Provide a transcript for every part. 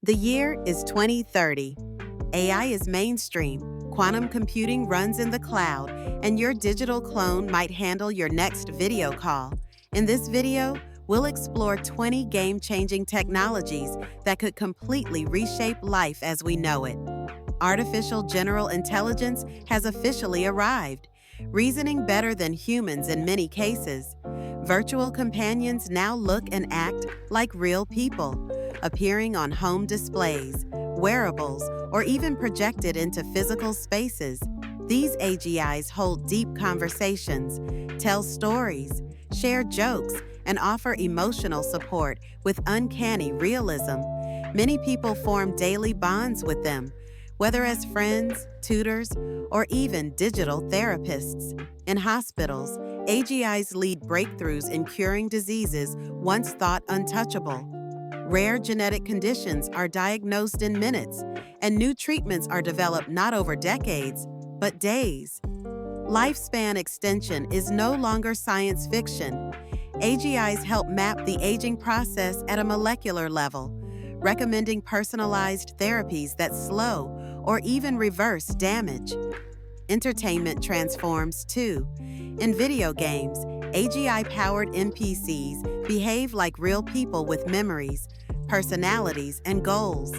The year is 2030. AI is mainstream, quantum computing runs in the cloud, and your digital clone might handle your next video call. In this video, we'll explore 20 game-changing technologies that could completely reshape life as we know it. Artificial general intelligence has officially arrived, reasoning better than humans in many cases. Virtual companions now look and act like real people, appearing on home displays, wearables, or even projected into physical spaces. These AGIs hold deep conversations, tell stories, share jokes, and offer emotional support with uncanny realism. Many people form daily bonds with them, whether as friends, tutors, or even digital therapists. In hospitals, AGIs lead breakthroughs in curing diseases once thought untouchable. Rare genetic conditions are diagnosed in minutes, and new treatments are developed not over decades, but days. Lifespan extension is no longer science fiction. AGIs help map the aging process at a molecular level, recommending personalized therapies that slow or even reverse damage. Entertainment transforms too. In video games, AGI-powered NPCs behave like real people with memories, personalities, and goals.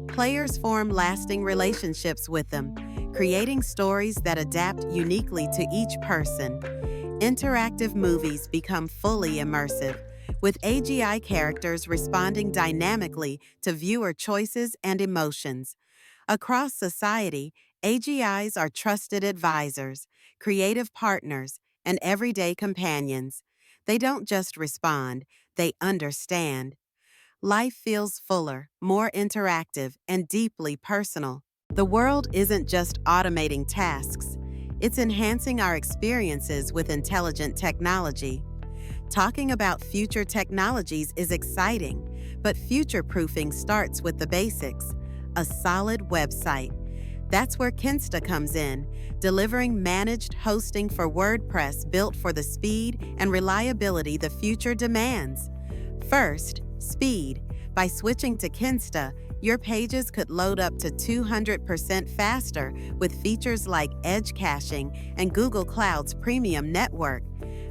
Players form lasting relationships with them, creating stories that adapt uniquely to each person. Interactive movies become fully immersive, with AGI characters responding dynamically to viewer choices and emotions. Across society, AGIs are trusted advisors, creative partners, and everyday companions. They don't just respond, they understand. Life feels fuller, more interactive, and deeply personal. The world isn't just automating tasks, it's enhancing our experiences with intelligent technology. Talking about future technologies is exciting, but future-proofing starts with the basics: a solid website. That's where Kinsta comes in, delivering managed hosting for WordPress built for the speed and reliability the future demands. First, speed. By switching to Kinsta, your pages could load up to 200% faster with features like edge caching and Google Cloud's premium network.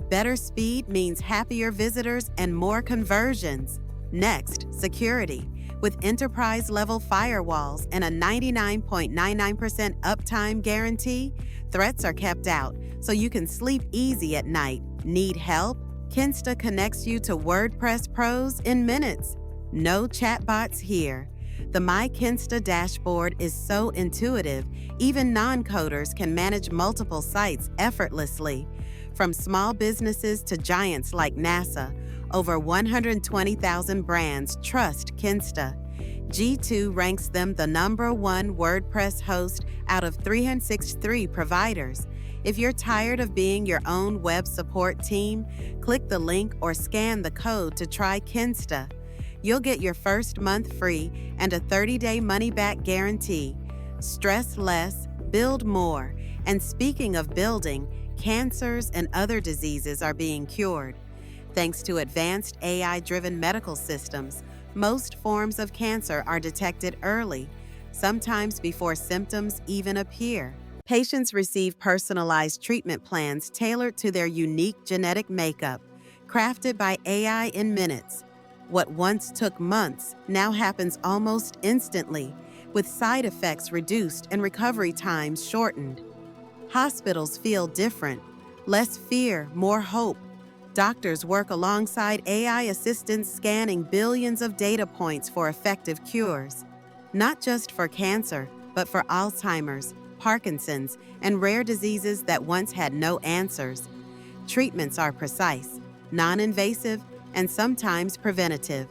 Better speed means happier visitors and more conversions. Next, security. With enterprise-level firewalls and a 99.99% uptime guarantee, threats are kept out, so you can sleep easy at night. Need help? Kinsta connects you to WordPress pros in minutes. No chatbots here. The My Kinsta dashboard is so intuitive, even non-coders can manage multiple sites effortlessly. From small businesses to giants like NASA, over 120,000 brands trust Kinsta. G2 ranks them the #1 WordPress host out of 363 providers. If you're tired of being your own web support team, click the link or scan the code to try Kinsta. You'll get your first month free and a 30-day money-back guarantee. Stress less, build more. And speaking of building, cancers and other diseases are being cured. Thanks to advanced AI-driven medical systems, most forms of cancer are detected early, sometimes before symptoms even appear. Patients receive personalized treatment plans tailored to their unique genetic makeup, crafted by AI in minutes. What once took months now happens almost instantly, with side effects reduced and recovery times shortened. Hospitals feel different. Less fear, more hope. Doctors work alongside AI assistants scanning billions of data points for effective cures. Not just for cancer, but for Alzheimer's, Parkinson's, and rare diseases that once had no answers. Treatments are precise, non-invasive, and sometimes preventative.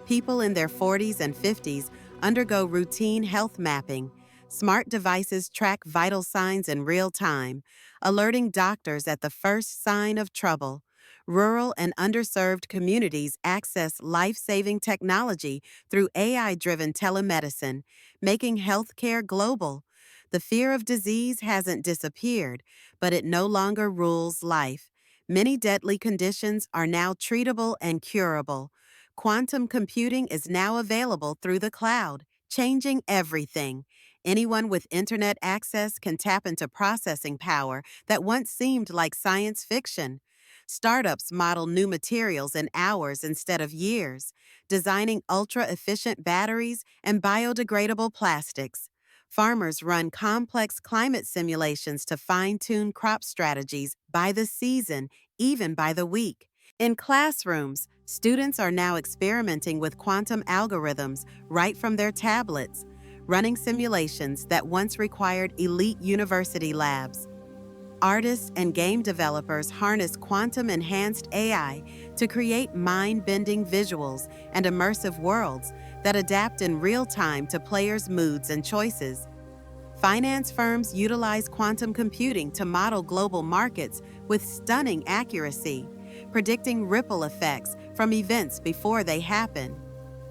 People in their 40s and 50s undergo routine health mapping. Smart devices track vital signs in real time, alerting doctors at the first sign of trouble. Rural and underserved communities access life-saving technology through AI-driven telemedicine, making healthcare global. The fear of disease hasn't disappeared, but it no longer rules life. Many deadly conditions are now treatable and curable. Quantum computing is now available through the cloud, changing everything. Anyone with internet access can tap into processing power that once seemed like science fiction. Startups model new materials in hours instead of years, designing ultra-efficient batteries and biodegradable plastics. Farmers run complex climate simulations to fine-tune crop strategies by the season, even by the week. In classrooms, students are now experimenting with quantum algorithms right from their tablets, running simulations that once required elite university labs. Artists and game developers harness quantum-enhanced AI to create mind-bending visuals and immersive worlds that adapt in real time to players' moods and choices. Finance firms utilize quantum computing to model global markets with stunning accuracy, predicting ripple effects from events before they happen.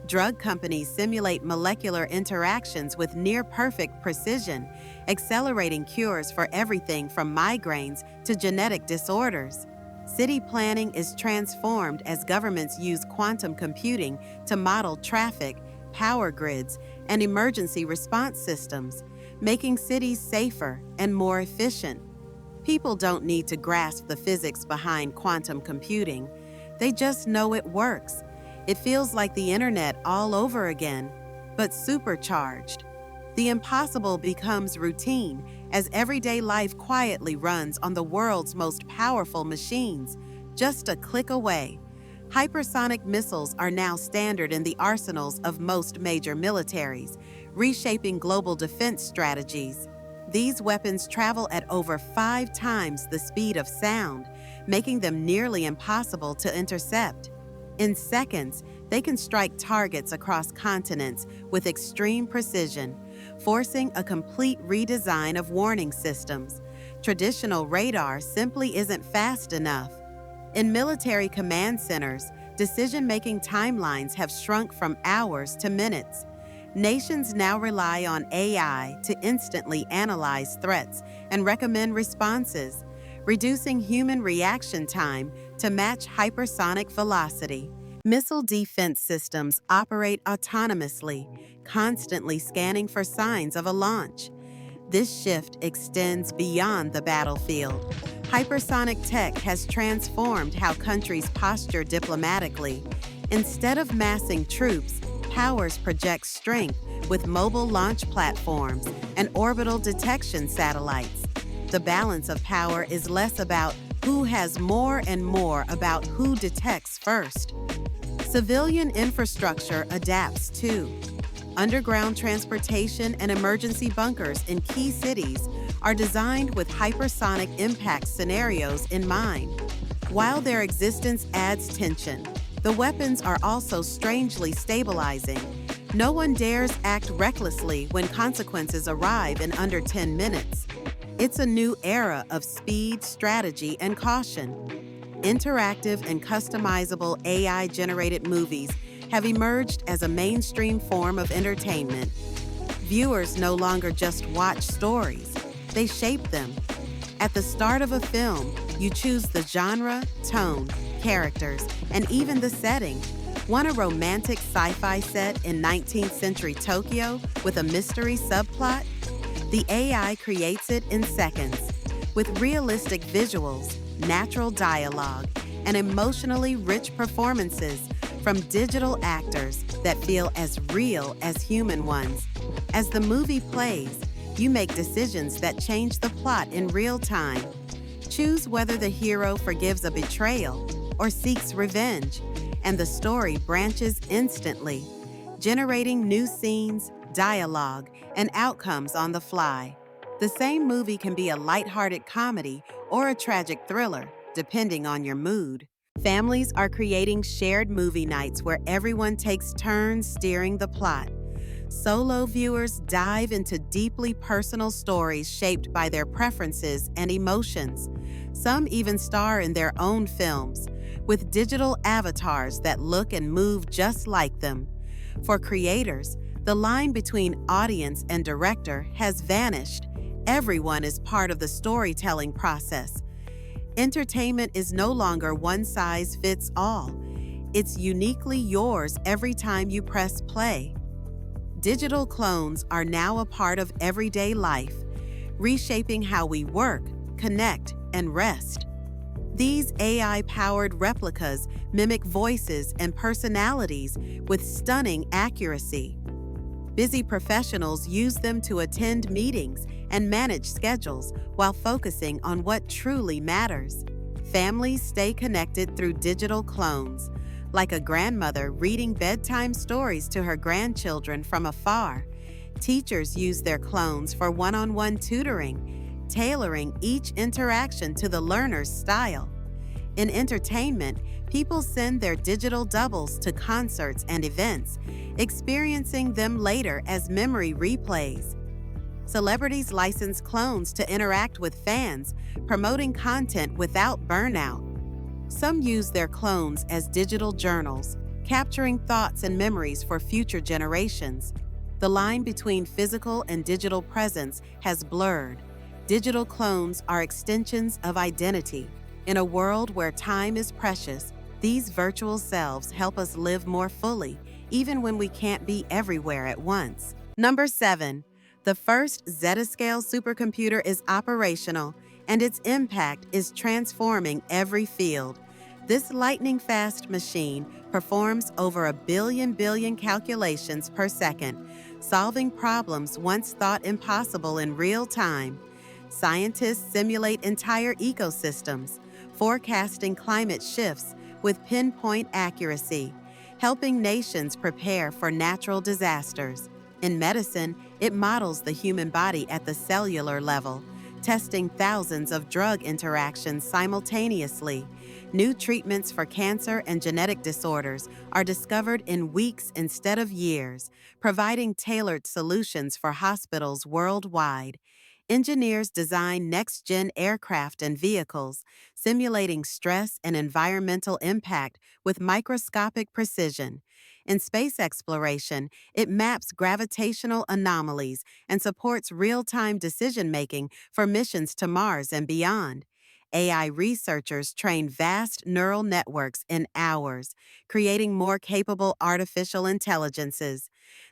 Drug companies simulate molecular interactions with near-perfect precision, accelerating cures for everything from migraines to genetic disorders. City planning is transformed as governments use quantum computing to model traffic, power grids, and emergency response systems, making cities safer and more efficient. People don't need to grasp the physics behind quantum computing. They just know it works. It feels like the internet all over again, but supercharged. The impossible becomes routine as everyday life quietly runs on the world's most powerful machines, just a click away. Hypersonic missiles are now standard in the arsenals of most major militaries, reshaping global defense strategies. These weapons travel at over 5 times the speed of sound, making them nearly impossible to intercept. In seconds, they can strike targets across continents with extreme precision, forcing a complete redesign of warning systems. Traditional radar simply isn't fast enough. In military command centers, decision-making timelines have shrunk from hours to minutes. Nations now rely on AI to instantly analyze threats and recommend responses, reducing human reaction time to match hypersonic velocity. Missile defense systems operate autonomously, constantly scanning for signs of a launch. This shift extends beyond the battlefield. Hypersonic tech has transformed how countries posture diplomatically. Instead of massing troops, powers project strength with mobile launch platforms and orbital detection satellites. The balance of power is less about who has more and more about who detects first. Civilian infrastructure adapts too. Underground transportation and emergency bunkers in key cities are designed with hypersonic impact scenarios in mind. While their existence adds tension, the weapons are also strangely stabilizing. No one dares act recklessly when consequences arrive in under 10 minutes. It's a new era of speed, strategy, and caution. Interactive and customizable AI-generated movies have emerged as a mainstream form of entertainment. Viewers no longer just watch stories, they shape them. At the start of a film, you choose the genre, tone, characters, and even the setting. Want a romantic sci-fi set in 19th century Tokyo with a mystery subplot? The AI creates it in seconds. With realistic visuals, natural dialogue, and emotionally rich performances from digital actors that feel as real as human ones. As the movie plays, you make decisions that change the plot in real time. Choose whether the hero forgives a betrayal or seeks revenge, and the story branches instantly, generating new scenes, dialogue, and outcomes on the fly. The same movie can be a lighthearted comedy or a tragic thriller, depending on your mood. Families are creating shared movie nights where everyone takes turns steering the plot. Solo viewers dive into deeply personal stories shaped by their preferences and emotions. Some even star in their own films, with digital avatars that look and move just like them. For creators, the line between audience and director has vanished. Everyone is part of the storytelling process. Entertainment is no longer one size fits all. It's uniquely yours every time you press play. Digital clones are now a part of everyday life, reshaping how we work, connect, and rest. These AI-powered replicas mimic voices and personalities with stunning accuracy. Busy professionals use them to attend meetings and manage schedules while focusing on what truly matters. Families stay connected through digital clones, like a grandmother reading bedtime stories to her grandchildren from afar. Teachers use their clones for one-on-one tutoring, tailoring each interaction to the learner's style. In entertainment, people send their digital doubles to concerts and events, experiencing them later as memory replays. Celebrities license clones to interact with fans, promoting content without burnout. Some use their clones as digital journals, capturing thoughts and memories for future generations. The line between physical and digital presence has blurred. Digital clones are extensions of identity. In a world where time is precious, these virtual selves help us live more fully, even when we can't be everywhere at once. Number 7. The first Zetascale supercomputer is operational, and its impact is transforming every field. This lightning-fast machine performs over a billion calculations per second, solving problems once thought impossible in real time. Scientists simulate entire ecosystems, forecasting climate shifts with pinpoint accuracy, helping nations prepare for natural disasters. In medicine, it models the human body at the cellular level, testing thousands of drug interactions simultaneously. New treatments for cancer and genetic disorders are discovered in weeks instead of years, providing tailored solutions for hospitals worldwide. Engineers design next-gen aircraft and vehicles, simulating stress and environmental impact with microscopic precision. In space exploration, it maps gravitational anomalies and supports real-time decision-making for missions to Mars and beyond. AI researchers train vast neural networks in hours, creating more capable artificial intelligences.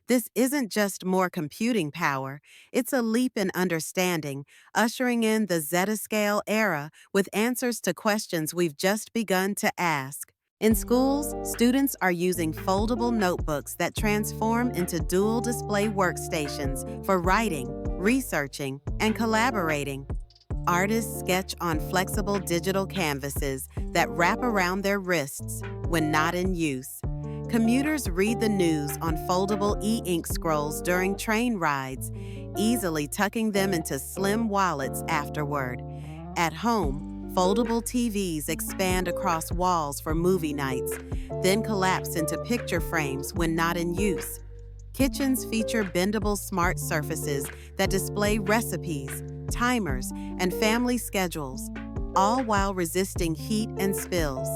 This isn't just more computing power, it's a leap in understanding, ushering in the Zetascale era with answers to questions we've just begun to ask. In schools, students are using foldable notebooks that transform into dual display workstations for writing, researching, and collaborating. Artists sketch on flexible digital canvases that wrap around their wrists when not in use. Commuters read the news on foldable e-ink scrolls during train rides, easily tucking them into slim wallets afterward. At home, foldable TVs expand across walls for movie nights, then collapse into picture frames when not in use. Kitchens feature bendable smart surfaces that display recipes, timers, and family schedules, all while resisting heat and spills.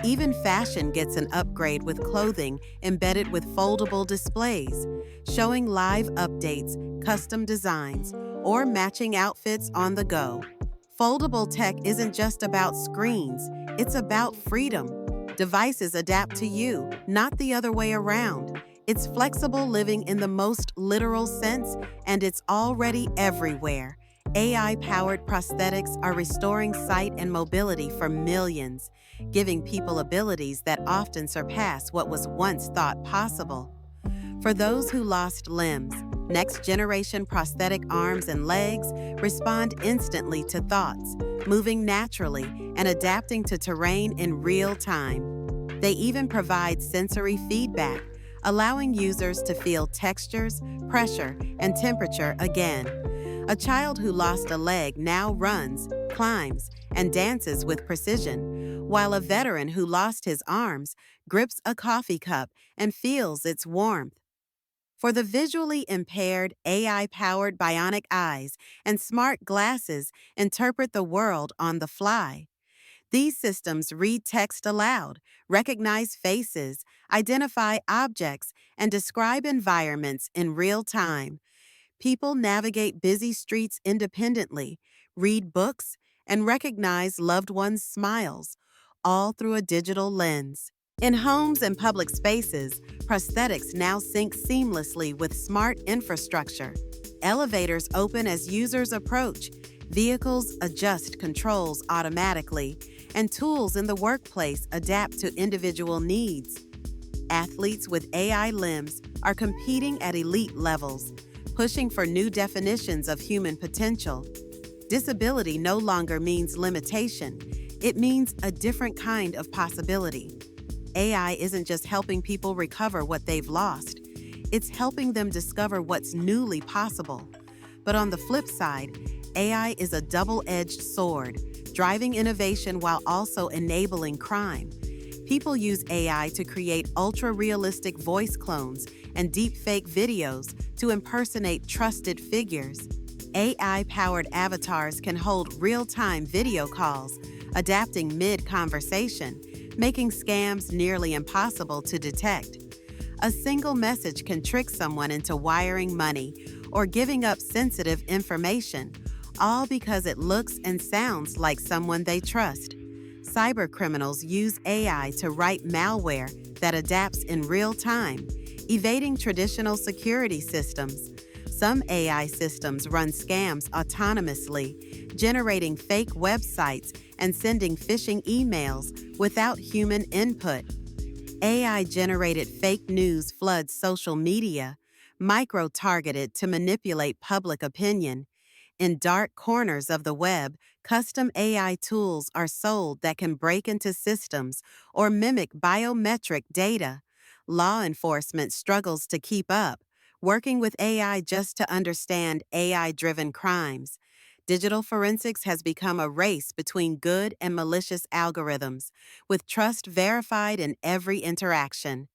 Even fashion gets an upgrade with clothing embedded with foldable displays, showing live updates, custom designs, or matching outfits on the go. Foldable tech isn't just about screens, it's about freedom. Devices adapt to you, not the other way around. It's flexible living in the most literal sense, and it's already everywhere. AI-powered prosthetics are restoring sight and mobility for millions, giving people abilities that often surpass what was once thought possible. For those who lost limbs, next-generation prosthetic arms and legs respond instantly to thoughts, moving naturally and adapting to terrain in real time. They even provide sensory feedback, allowing users to feel textures, pressure, and temperature again. A child who lost a leg now runs, climbs, and dances with precision, while a veteran who lost his arms grips a coffee cup and feels its warmth. For the visually impaired, AI-powered bionic eyes and smart glasses interpret the world on the fly. These systems read text aloud, recognize faces, identify objects, and describe environments in real time. People navigate busy streets independently, read books, and recognize loved ones' smiles, all through a digital lens. In homes and public spaces, prosthetics now sync seamlessly with smart infrastructure. Elevators open as users approach, vehicles adjust controls automatically, and tools in the workplace adapt to individual needs. Athletes with AI limbs are competing at elite levels, pushing for new definitions of human potential. Disability no longer means limitation, it means a different kind of possibility. AI isn't just helping people recover what they've lost, it's helping them discover what's newly possible. But on the flip side, AI is a double-edged sword, driving innovation while also enabling crime. People use AI to create ultra-realistic voice clones and deepfake videos to impersonate trusted figures. AI-powered avatars can hold real-time video calls, adapting mid-conversation, making scams nearly impossible to detect. A single message can trick someone into wiring money or giving up sensitive information, all because it looks and sounds like someone they trust. Cybercriminals use AI to write malware that adapts in real time, evading traditional security systems. Some AI systems run scams autonomously, generating fake websites and sending phishing emails without human input. AI-generated fake news floods social media, micro-targeted to manipulate public opinion. In dark corners of the web, custom AI tools are sold that can break into systems or mimic biometric data. Law enforcement struggles to keep up, working with AI just to understand AI-driven crimes. Digital forensics has become a race between good and malicious algorithms, with trust verified in every interaction.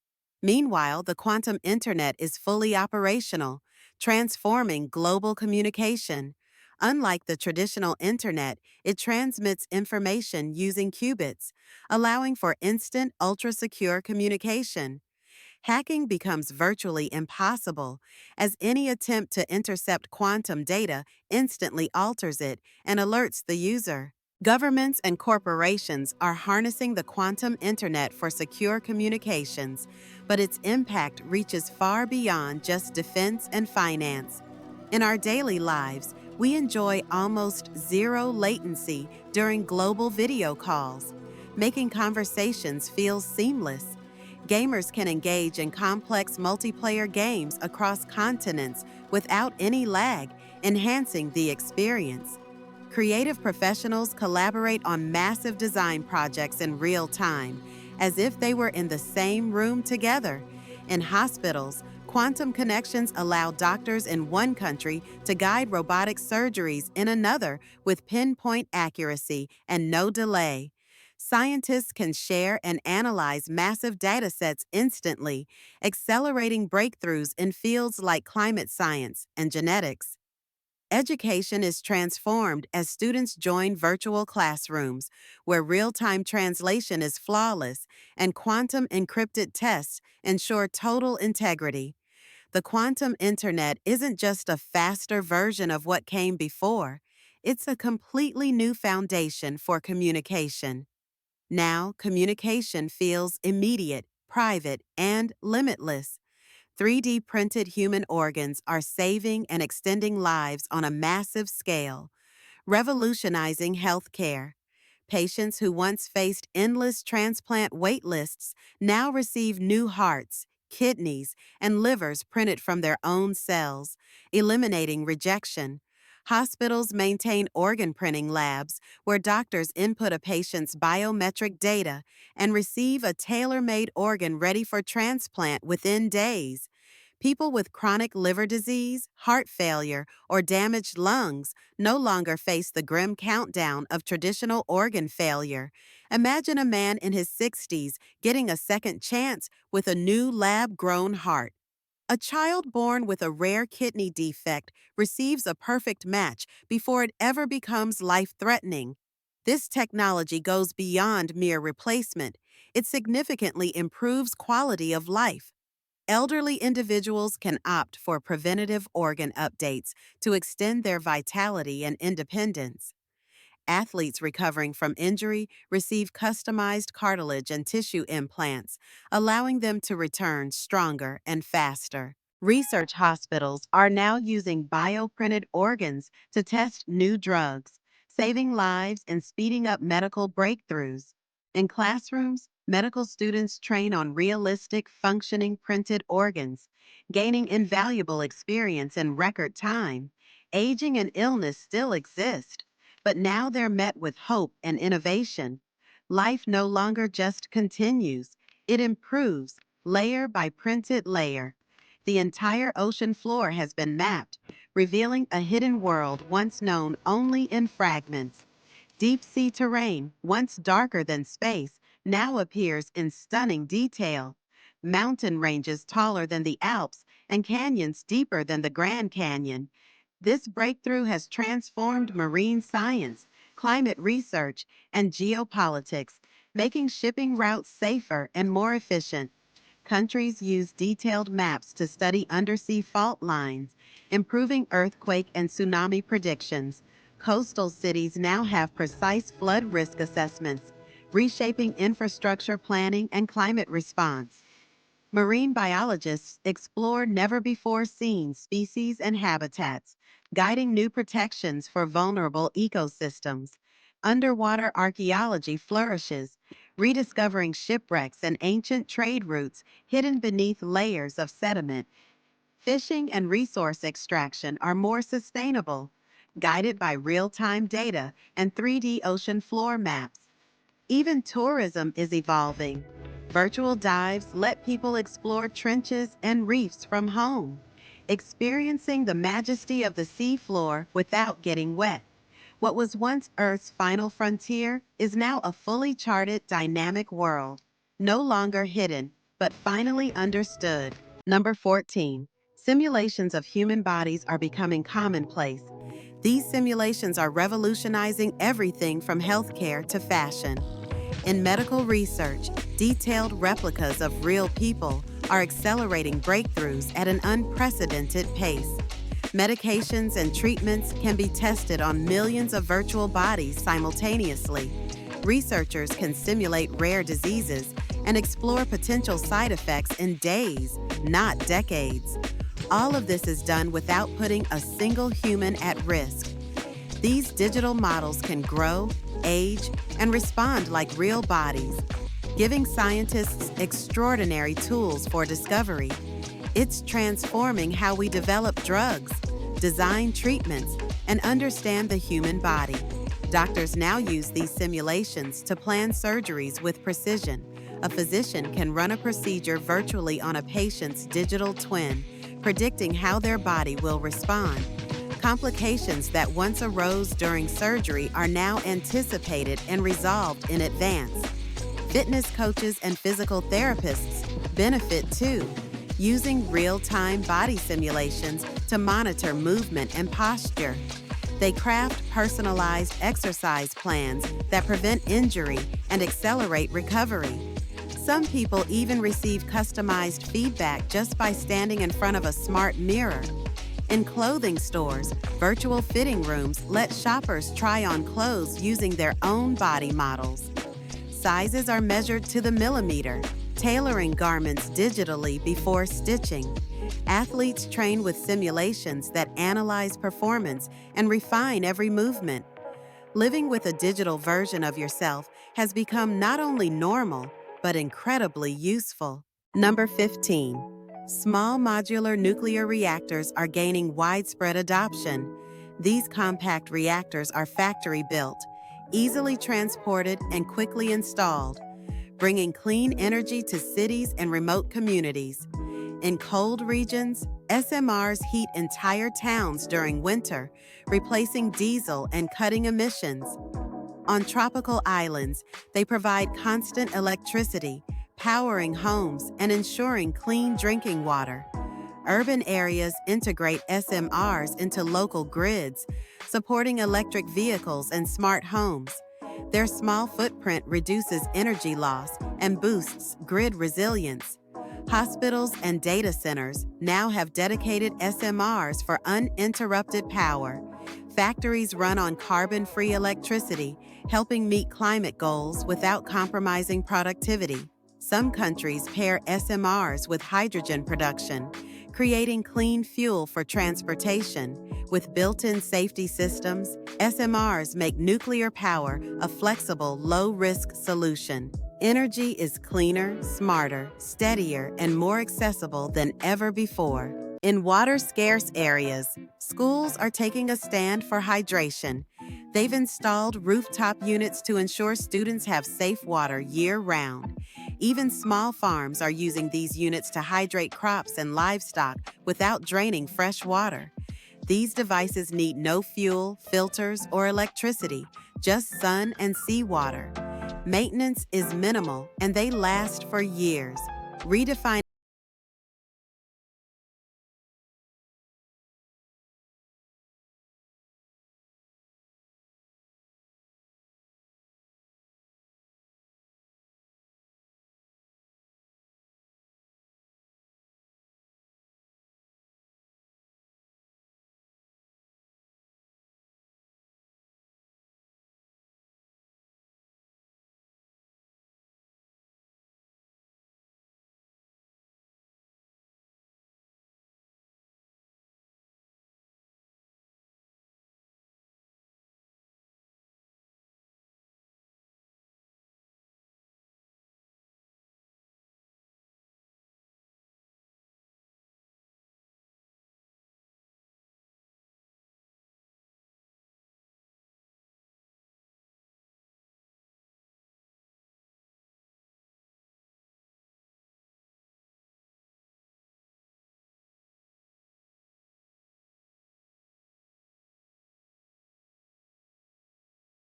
Meanwhile, the quantum internet is fully operational, transforming global communication. Unlike the traditional internet, it transmits information using qubits, allowing for instant, ultra-secure communication. Hacking becomes virtually impossible, as any attempt to intercept quantum data instantly alters it and alerts the user. Governments and corporations are harnessing the quantum internet for secure communications, but its impact reaches far beyond just defense and finance. In our daily lives, we enjoy almost zero latency during global video calls, making conversations feel seamless. Gamers can engage in complex multiplayer games across continents without any lag, enhancing the experience. Creative professionals collaborate on massive design projects in real time, as if they were in the same room together. In hospitals, quantum connections allow doctors in one country to guide robotic surgeries in another with pinpoint accuracy and no delay. Scientists can share and analyze massive datasets instantly, accelerating breakthroughs in fields like climate science and genetics. Education is transformed as students join virtual classrooms, where real-time translation is flawless and quantum encrypted tests ensure total integrity. The quantum internet isn't just a faster version of what came before, it's a completely new foundation for communication. Now, communication feels immediate, private, and limitless. 3D printed human organs are saving and extending lives on a massive scale, revolutionizing healthcare. Patients who once faced endless transplant wait lists now receive new hearts, kidneys, and livers printed from their own cells, eliminating rejection. Hospitals maintain organ printing labs where doctors input a patient's biometric data and receive a tailor-made organ ready for transplant within days. People with chronic liver disease, heart failure, or damaged lungs no longer face the grim countdown of traditional organ failure. Imagine a man in his 60s getting a second chance with a new lab-grown heart. A child born with a rare kidney defect receives a perfect match before it ever becomes life-threatening. This technology goes beyond mere replacement. It significantly improves quality of life. Elderly individuals can opt for preventative organ updates to extend their vitality and independence. Athletes recovering from injury receive customized cartilage and tissue implants, allowing them to return stronger and faster. Research hospitals are now using bioprinted organs to test new drugs, saving lives and speeding up medical breakthroughs. In classrooms, medical students train on realistic, functioning printed organs, gaining invaluable experience in record time. Aging and illness still exist, but now they're met with hope and innovation. Life no longer just continues, it improves, layer by printed layer. The entire ocean floor has been mapped, revealing a hidden world once known only in fragments. Deep sea terrain, once darker than space, now appears in stunning detail. Mountain ranges taller than the Alps and canyons deeper than the Grand Canyon. This breakthrough has transformed marine science, climate research, and geopolitics, making shipping routes safer and more efficient. Countries use detailed maps to study undersea fault lines, improving earthquake and tsunami predictions. Coastal cities now have precise flood risk assessments, reshaping infrastructure planning and climate response. Marine biologists explore never before seen species and habitats, guiding new protections for vulnerable ecosystems. Underwater archaeology flourishes, rediscovering shipwrecks and ancient trade routes hidden beneath layers of sediment. Fishing and resource extraction are more sustainable, guided by real time data and 3D ocean floor maps. Even tourism is evolving. Virtual dives let people explore trenches and reefs from home, experiencing the majesty of the seafloor without getting wet. What was once Earth's final frontier is now a fully charted, dynamic world, no longer hidden, but finally understood. Number 14. Simulations of human bodies are becoming commonplace. These simulations are revolutionizing everything from healthcare to fashion. In medical research, detailed replicas of real people are accelerating breakthroughs at an unprecedented pace. Medications and treatments can be tested on millions of virtual bodies simultaneously. Researchers can simulate rare diseases and explore potential side effects in days, not decades. All of this is done without putting a single human at risk. These digital models can grow, age, and respond like real bodies, giving scientists extraordinary tools for discovery. It's transforming how we develop drugs, design treatments, and understand the human body. Doctors now use these simulations to plan surgeries with precision. A physician can run a procedure virtually on a patient's digital twin, predicting how their body will respond. Complications that once arose during surgery are now anticipated and resolved in advance. Fitness coaches and physical therapists benefit too, using real-time body simulations to monitor movement and posture. They craft personalized exercise plans that prevent injury and accelerate recovery. Some people even receive customized feedback just by standing in front of a smart mirror. In clothing stores, virtual fitting rooms let shoppers try on clothes using their own body models. Sizes are measured to the millimeter, tailoring garments digitally before stitching. Athletes train with simulations that analyze performance and refine every movement. Living with a digital version of yourself has become not only normal, but incredibly useful. Number 15. Small modular nuclear reactors are gaining widespread adoption. These compact reactors are factory-built, easily transported and quickly installed, bringing clean energy to cities and remote communities. In cold regions, SMRs heat entire towns during winter, replacing diesel and cutting emissions. On tropical islands, they provide constant electricity, powering homes and ensuring clean drinking water. Urban areas integrate SMRs into local grids, supporting electric vehicles and smart homes. Their small footprint reduces energy loss and boosts grid resilience. Hospitals and data centers now have dedicated SMRs for uninterrupted power, Factories run on carbon-free electricity, helping meet climate goals without compromising productivity. Some countries pair SMRs with hydrogen production, creating clean fuel for transportation. With built-in safety systems, SMRs make nuclear power a flexible, low-risk solution. Energy is cleaner, smarter, steadier, and more accessible than ever before. In water-scarce areas, schools are taking a stand for hydration. They've installed rooftop units to ensure students have safe water year-round. Even small farms are using these units to hydrate crops and livestock without draining fresh water. These devices need no fuel, filters, or electricity, just sun and seawater. Maintenance is minimal, and they last for years. Redefine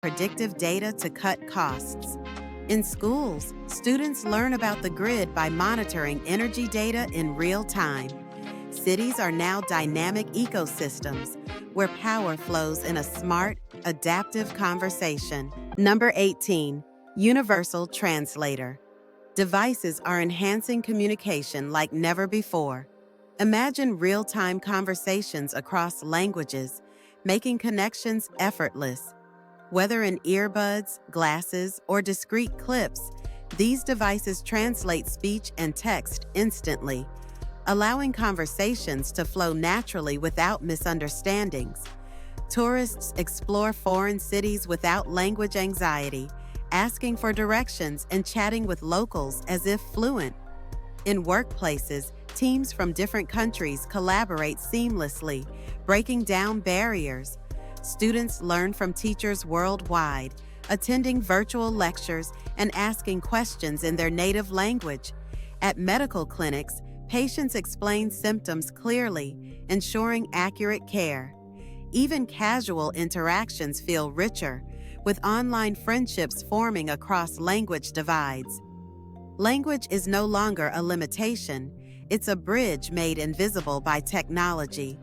predictive data to cut costs. In schools, students learn about the grid by monitoring energy data in real time. Cities are now dynamic ecosystems where power flows in a smart, adaptive conversation. Number 18, Universal Translator. Devices are enhancing communication like never before. Imagine real-time conversations across languages, making connections effortless. Whether in earbuds, glasses, or discrete clips, these devices translate speech and text instantly, allowing conversations to flow naturally without misunderstandings. Tourists explore foreign cities without language anxiety, asking for directions and chatting with locals as if fluent. In workplaces, teams from different countries collaborate seamlessly, breaking down barriers. Students learn from teachers worldwide, attending virtual lectures and asking questions in their native language. At medical clinics, patients explain symptoms clearly, ensuring accurate care. Even casual interactions feel richer, with online friendships forming across language divides. Language is no longer a limitation, it's a bridge made invisible by technology.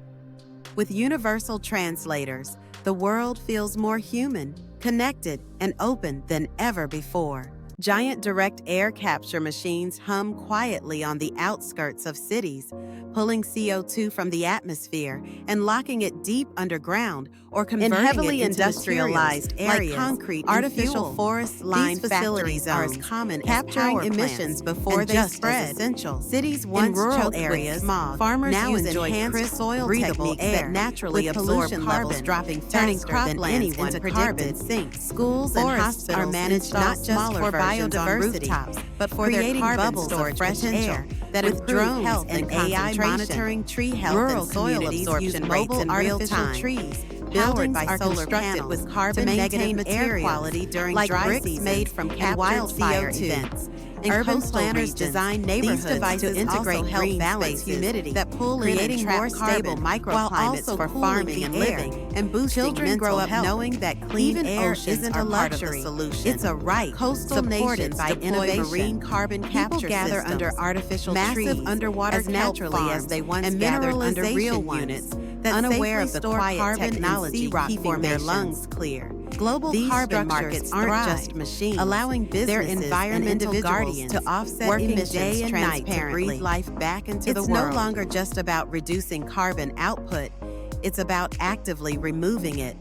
With universal translators, the world feels more human, connected, and open than ever before. Giant direct air capture machines hum quietly on the outskirts of cities, pulling CO2 from the atmosphere and locking it deep underground or converting In heavily it into industrialized materials areas, like concrete artificial and fuel. forests line line facilities are as zones, common as capturing power emissions plants, before and they just spread. as essential. Cities In once rural choked with areas, smog, farmers now use enjoy enhanced crisp, soil breathable techniques air that naturally with absorb pollution carbon, levels dropping turning faster than croplands anyone into predicted. carbon sinks. Schools and Forests hospitals are managed install not just smaller for versions on biodiversity, rooftops, but for creating their carbon bubbles of storage fresh potential air that with improve drones health and and AI concentration. monitoring tree health Rural and soil communities use absorption rates mobile in real artificial time. trees, powered Buildings by are solar constructed panels with to carbon-negative maintain air materials, quality during like dry bricks seasons made from and captured wildfire CO2 events. In Urban coastal planners regions, design these neighborhoods devices to integrate also help green balance spaces humidity, that pull in and creating trap more stable carbon, while microclimates also for cooling farming the and air living. and boosting Children mental grow up health. knowing that clean Even air oceans isn't are a part of the luxury, solution. it's a right. Coastal Supported nations by deploy innovation. marine carbon People capture gather systems, under artificial massive trees underwater as kelp naturally as farms, they once and gathered under mineralization real ones, units that unaware safely of the store quiet carbon technology in sea rock keeping their formations. lungs clear. Global These carbon structures markets aren't thrive, just machines, allowing they're businesses and environmental individuals guardians to offset working emissions day and night to transparently. breathe life back into the It's world. no longer just about reducing carbon output. it's about actively removing it.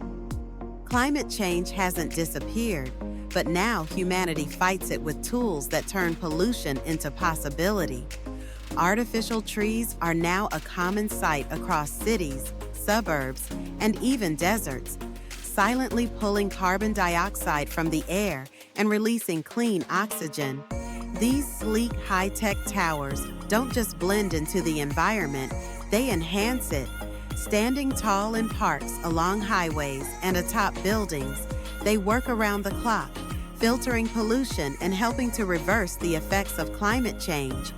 Climate change hasn't disappeared, but now humanity fights it with tools that turn pollution into possibility. Artificial trees are now a common sight across cities, suburbs, and even deserts, silently pulling carbon dioxide from the air and releasing clean oxygen. These sleek, high-tech towers don't just blend into the environment, they enhance it. Standing tall in parks, along highways, and atop buildings, they work around the clock, filtering pollution and helping to reverse the effects of climate change.